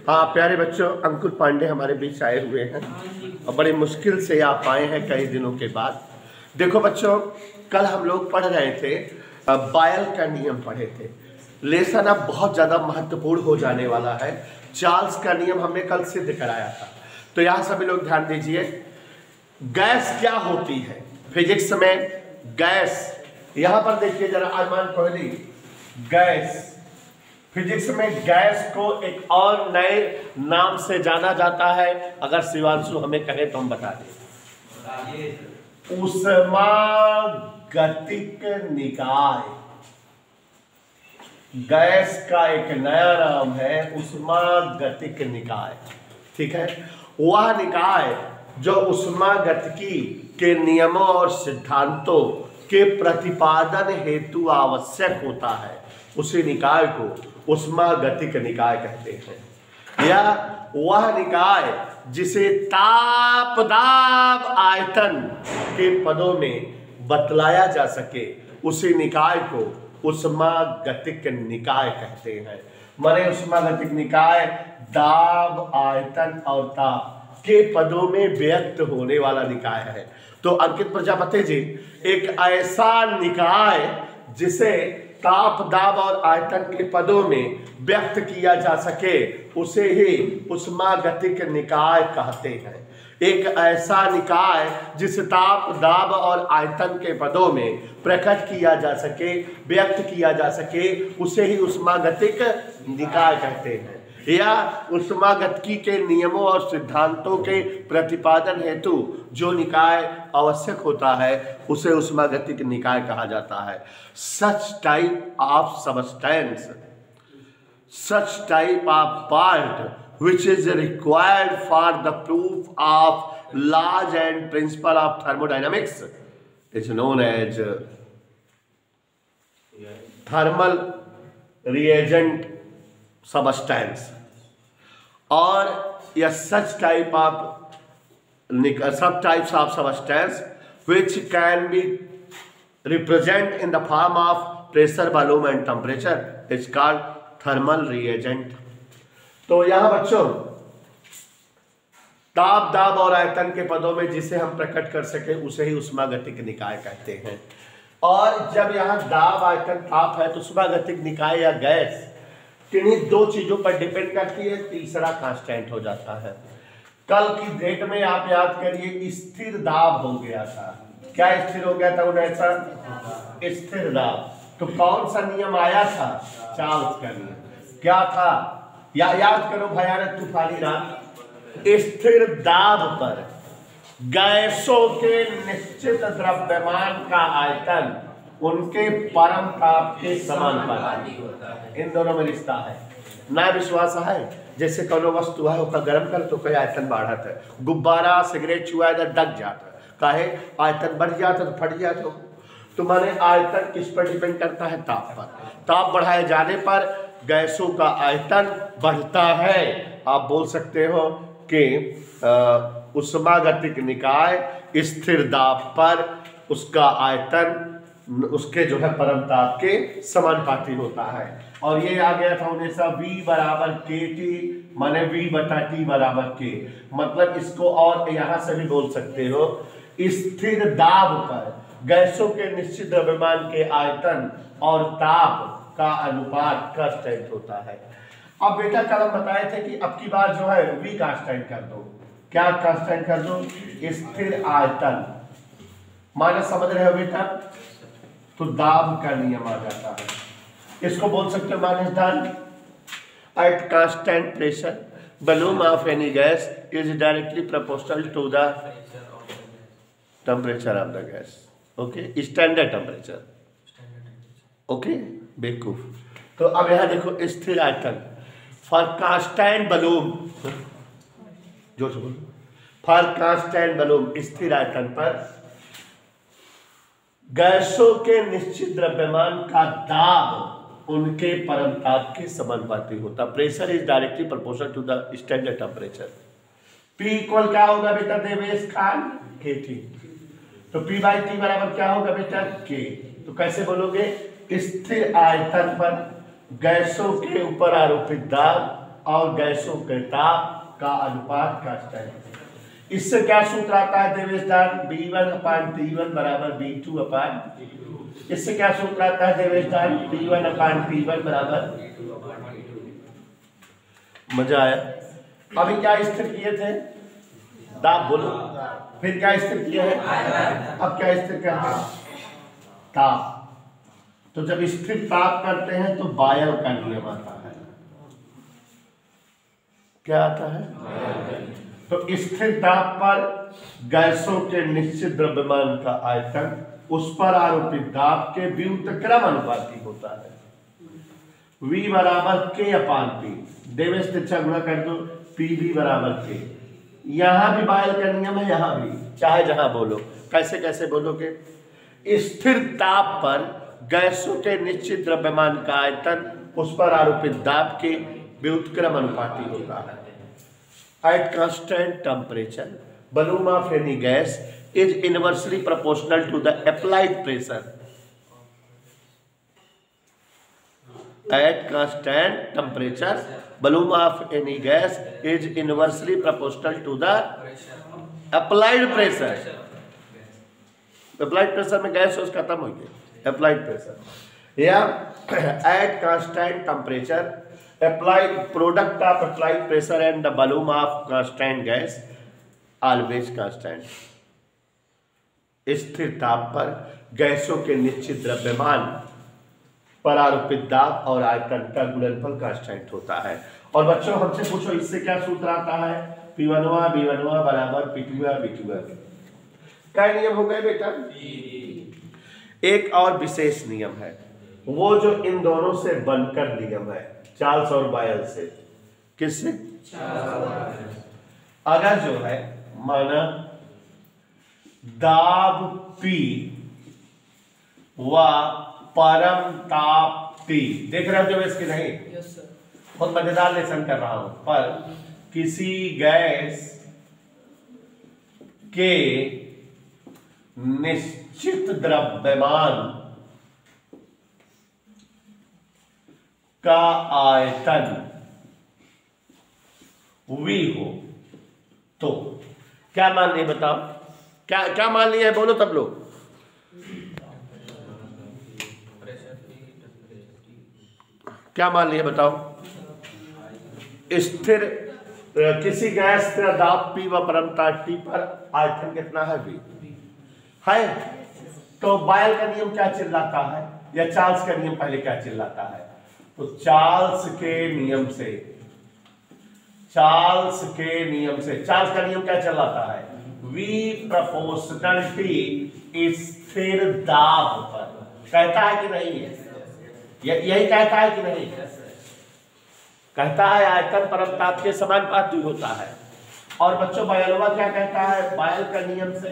हाँ प्यारे बच्चों, अंकुर पांडे हमारे बीच आए हुए हैं और बड़ी मुश्किल से आप आए हैं कई दिनों के बाद। देखो बच्चों, कल हम लोग पढ़ रहे थे, बायल का नियम पढ़े थे। लेसन अब बहुत ज़्यादा महत्वपूर्ण हो जाने वाला है। चार्ल्स का नियम हमने कल सिद्ध कराया था। तो यहाँ सभी लोग ध्यान दीजिए, गैस क्या होती है फिजिक्स में। गैस यहाँ पर देखिए जरा, अरमान कोहली, गैस फिजिक्स में गैस को एक और नए नाम से जाना जाता है। अगर शिवांशु हमें कहे तो हम बता दें, ऊष्मागतिक निकाय। गैस का एक नया नाम है ऊष्मागतिक निकाय। ठीक है, वह निकाय जो ऊष्मागतिकी के नियमों और सिद्धांतों के प्रतिपादन हेतु आवश्यक होता है, उसी निकाय को ऊष्मागतिक निकाय कहते हैं। या वह निकाय जिसे ताप दाब आयतन के पदों में बतलाया जा सके, उसी निकाय को ऊष्मागतिक निकाय कहते हैं। माने ऊष्मागतिक निकाय दाब, आयतन और ताप के पदों में व्यक्त होने वाला निकाय है। तो अंकित प्रजापति जी, एक ऐसा निकाय जिसे ताप, दाब और आयतन के पदों में व्यक्त किया जा सके, उसे ही ऊष्मागतिक निकाय कहते हैं। एक ऐसा निकाय जिस ताप, दाब और आयतन के पदों में प्रकट किया जा सके, व्यक्त किया जा सके, उसे ही ऊष्मागतिक निकाय कहते हैं। या ऊष्मागतिकी के नियमों और सिद्धांतों के प्रतिपादन हेतु जो निकाय आवश्यक होता है, उसे ऊष्मागतिक निकाय कहा जाता है। Such type of substance, such type of part which is required for the proof of laws and principle of thermodynamics is known as thermal reagent substance. और यह सच टाइप ऑफ सब types of substance which can be represent in the form of pressure, volume and temperature is called thermal reagent। तो यहाँ बच्चों, ताप, दाब और आयतन के पदों में जिसे हम प्रकट कर सके, उसे ही ऊष्मागतिक निकाय कहते हैं। और जब यहाँ दाब, आयतन, ताप है तो ऊष्मागतिक निकाय या गैस किन्हीं दो चीजों पर डिपेंड करती है, तीसरा कांस्टेंट हो जाता है। कल की डेट में आप याद करिए, स्थिर दाब हो गया था। क्या स्थिर हो गया था? ऐसा स्थिर दाब। तो कौन सा नियम आया था? चार्ल्स का नियम। क्या था? या याद करो भयानक तूफानी रात। स्थिर दाब पर गैसों के निश्चित द्रव्यमान का आयतन उनके परम ताप के समानुपाती होता है। इन दोनों में रिश्ता है। ना विश्वास है, जैसे कोनो वस्तु है उसका गर्म कर तो कई आयतन बढ़त है। गुब्बारा, सिगरेट छुआ इधर डक जाता है, काहे? आयतन बढ़ जाता तो फट जाता। तो माने आयतन किस पर डिपेंड करता है? ताप पर। ताप बढ़ाए जाने पर गैसों का आयतन बढ़ता है। आप बोल सकते हो कि ऊष्मागतिक निकाय स्थिर दाब पर उसका आयतन उसके जो है परम ताप के समानुपाती होता है। और ये आ गया था 1920 बराबर के टी, माने V बटा T बराबर के। मतलब इसको और यहाँ से भी बोल सकते हो, स्थिर दाब पर गैसों के निश्चित द्रव्यमान के आयतन और ताप का अनुपात कांस्टेंट होता है। अब बेटा कल हम बताए थे कि अब की बार जो है V कांस्टेंट कर दो। क्या कांस्टेंट कर दो? स्थिर आयतन। माने समझ रहे हो बेटा? तो दाब का नियम आ जाता है। इसको बोल सकते हो माइनस दाब। At constant pressure volume of any gas is directly proportional to the temperature of the gas. Okay, standard temperature. Okay बेवकूफ। तो अब यहाँ देखो, स्थिर आयतन फॉर कांस्टेंट वॉल्यूम, जो फॉर कांस्टेंट वॉल्यूम, स्थिर आयतन पर गैसों के निश्चित द्रव्यमान का दाब उनके परम ताप के समानुपाती होता। Pressure is directly proportional to the standard temperature. P equal क्या होगा बेटा? देवेश खान, KT। तो P बाई T बराबर क्या होगा बेटा? K। तो कैसे बोलोगे? स्थिर आयतन पर गैसों के ऊपर आरोपित दाब और गैसों के ताप का अनुपात कांस्टेंट। इससे क्या सूत्र आता है देवेश दान? B1/T1 बराबर B2/T2। इससे क्या सूत्र आता है देवेश दान? P1/T1 बराबर। मजा आया? अभी क्या स्थिर किए थे? दाब बोलो। फिर क्या स्थिर किए हैं? अब क्या स्थिर करते हैं? ताप। तो जब स्थिर ताप करते हैं तो बायल का नियम आता है। क्या आता है? तो स्थिर ताप पर गैसों के निश्चित द्रव्यमान का आयतन उस पर आरोपित दाब के व्युत्क्रम अनुपाती होता है। V बराबर K/P। देवेश तिरछा गुणा कर दो। PV बराबर K। यहां भी बायल का नियम है, यहां भी, चाहे जहां बोलो। कैसे कैसे बोलोगे? स्थिर ताप पर गैसों के निश्चित द्रव्यमान का आयतन उस पर आरोपित दाब के व्युत्क्रम अनुपाती होता है। At constant temperature, volume of any gas is inversely proportional to the applied pressure. At constant temperature, volume of any gas is inversely proportional to the applied pressure. Applied pressure में गैस सोच खत्म हो गई। Applied pressure या at constant temperature, applied product of applied pressure and the volume of constant gas always constant। स्थिर ताप पर गैसों के निश्चित द्रव्यमान पर आरोपित दाब और आयतन का गुणनफल कांस्टेंट होता है। और बच्चों हमसे पूछो इससे क्या सूत्र आता है? P1 B1 बराबर P2 B2। क्या नियम हो गए बेटा? एक और विशेष नियम है, वो जो इन दोनों से बनकर नियम है, चार्ल्स और बायल से। किससे? अगर जो है माना दाब P व परम ताप T, देख रहे हो जो इसकी नहीं? Yes sir. बहुत मजेदार लेसन कर रहा हूं। पर किसी गैस के निश्चित द्रव्यमान का आयतन V हो तो क्या मान लिए बताओ? क्या क्या मान लिया है? बोलो तब लोग। क्या मान लिया बताओ? स्थिर किसी गैस का दाब P व परम ताप T पर आयतन कितना है? V है। तो बायल का नियम क्या चिल्लाता है, या चार्ल्स का नियम पहले क्या चिल्लाता है? तो चार्ल्स के नियम से, चार्ल्स का नियम क्या चिल्लाता है? V प्रोपोर्शनल T स्थिर दाब पर। कहता है कि नहीं है? यही कहता है कि नहीं? कहता है आयतन परम ताप के समानुपाती होता है। और बच्चों बायलवा क्या कहता है? बायल का नियम से,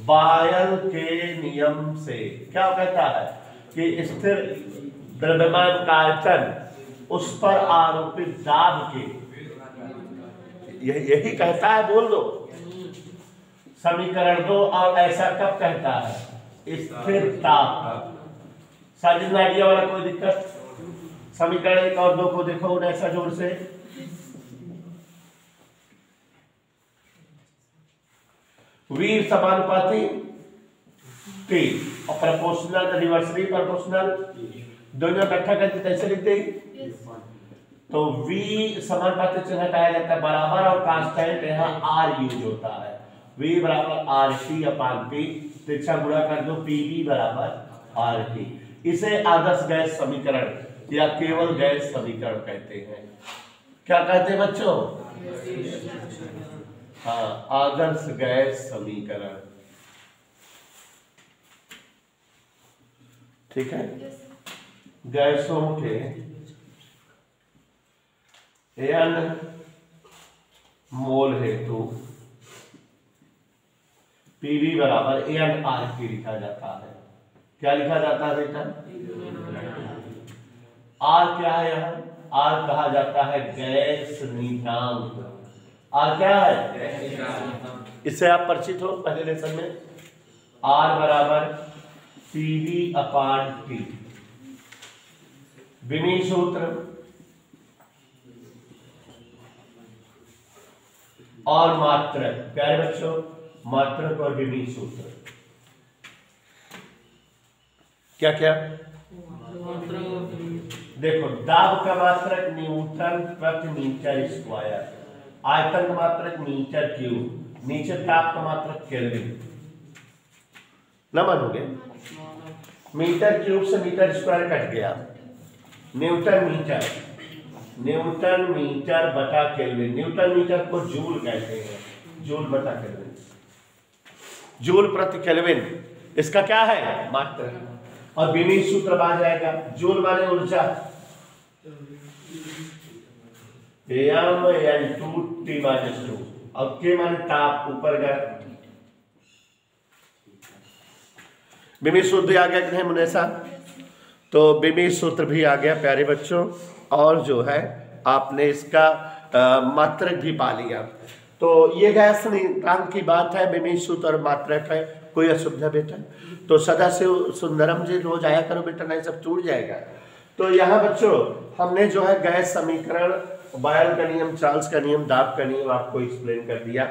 बायल के नियम से क्या कहता है कि स्थिर द्रव्यमान का आयतन उस पर आरोपित दाब के, यही कहता है। बोल दो समीकरण 2। और ऐसा कब कहता है? स्थिर ताप। साजिद आइडिया वाला कोई दिक्कत? समीकरण 1 और 2 को देखो ऐसा जोर से। V समानुपाती T और प्रोपोर्शनल रिवर्सली प्रोपोर्शनल दोनों इकट्ठा करके कैसे लिखते हैं? तो V समानुपाती से हटाया जाता है बराबर, और कांस्टेंट यहाँ R यूज होता है। V बराबर RT/P, तिरछा गुणा कर दो PV बराबर RT। इसे आदर्श गैस समीकरण या केवल गैस समीकरण कहते हैं। क्या कहते हैं बच्चों? हाँ, आदर्श गैस समीकरण। ठीक है। गैसों के n मोल हेतु PV बराबर NRT लिखा जाता है। क्या लिखा जाता है बेटा? R क्या है? यहाँ R कहा जाता है गैस नियतांक। R क्या है? इससे आप परिचित हो पहले लेसन में। R बराबर PV/T। विमी सूत्र और मात्रक। प्यारे बच्चों, मात्रक और विमीय सूत्र क्या क्या? देखो, दाब का मात्रक न्यूटन प्रति मीटर स्क्वायर, आयतन का मात्रक मीटर क्यूब, नीचे ताप का मात्रक केल्विन। न मानोगे? मीटर क्यूब से मीटर स्क्वायर कट गया, न्यूटन मीटर, न्यूटन मीटर बटा केल्विन। न्यूटन मीटर को जूल कहते हैं, जूल बटा केल्विन, जूल प्रति केल्विन इसका क्या है? मात्रक। और विमीय सूत्र आ जाएगा, जूल माने ऊर्जा, m(N2T-2) और K माने ताप, ऊपर गर्म। विमीय सूत्र भी आ गया कि नहीं मुनेसा? तो विमीय सूत्र भी आ गया प्यारे बच्चों, और जो है आपने इसका मात्रक भी पा लिया। तो ये गैस नियतांक की बात है, विमीय सूत्र और मात्रक है, कोई असुविधा बेटा? तो सदा से सुंदरम जी रोज आया करो बेटा, नहीं सब टूट जाएगा। तो यहाँ बच्चों हमने जो है गैस समीकरण, बॉयल का नियम, चार्ल्स का नियम, दाब का नियम आपको एक्सप्लेन कर दिया।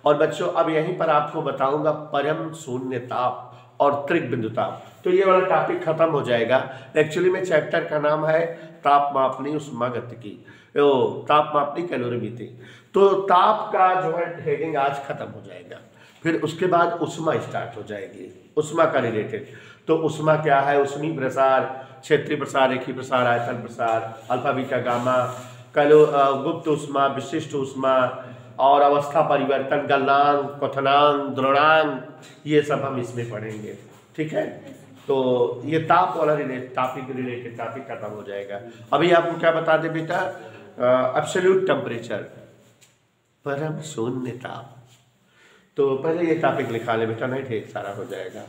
और बच्चों अब यहीं पर आपको बताऊंगा परम शून्य ताप और त्रिक बिंदु ताप। तो ये वाला टॉपिक खत्म हो जाएगा। एक्चुअली में चैप्टर का नाम है ताप मापनी उष्मागतिकी, ताप मापनी कैलोरीमीटर। तो ताप का जो है हेडिंग आज खत्म हो जाएगा, फिर उसके बाद उष्मा स्टार्ट हो जाएगी, उष्मा का रिलेटेड। तो उष्मा क्या है? ऊष्मीय प्रसार, क्षेत्रीय प्रसार, रेखीय प्रसार, आयतन प्रसार, अल्फा बीटा गामा, गुप्त उष्मा, विशिष्ट उष्मा और अवस्था परिवर्तन, गलनांक, क्वथनांक, द्रवणांक, ये सब हम इसमें पढ़ेंगे। ठीक है, तो ये ताप वाला रिलेटेड टॉपिक खत्म हो जाएगा। अभी आपको क्या बता दे बेटा? एब्सोल्यूट टेम्परेचर, परम शून्य ताप। तो पहले ये टॉपिक लिखा ले बेटा, नहीं ढेर सारा हो जाएगा।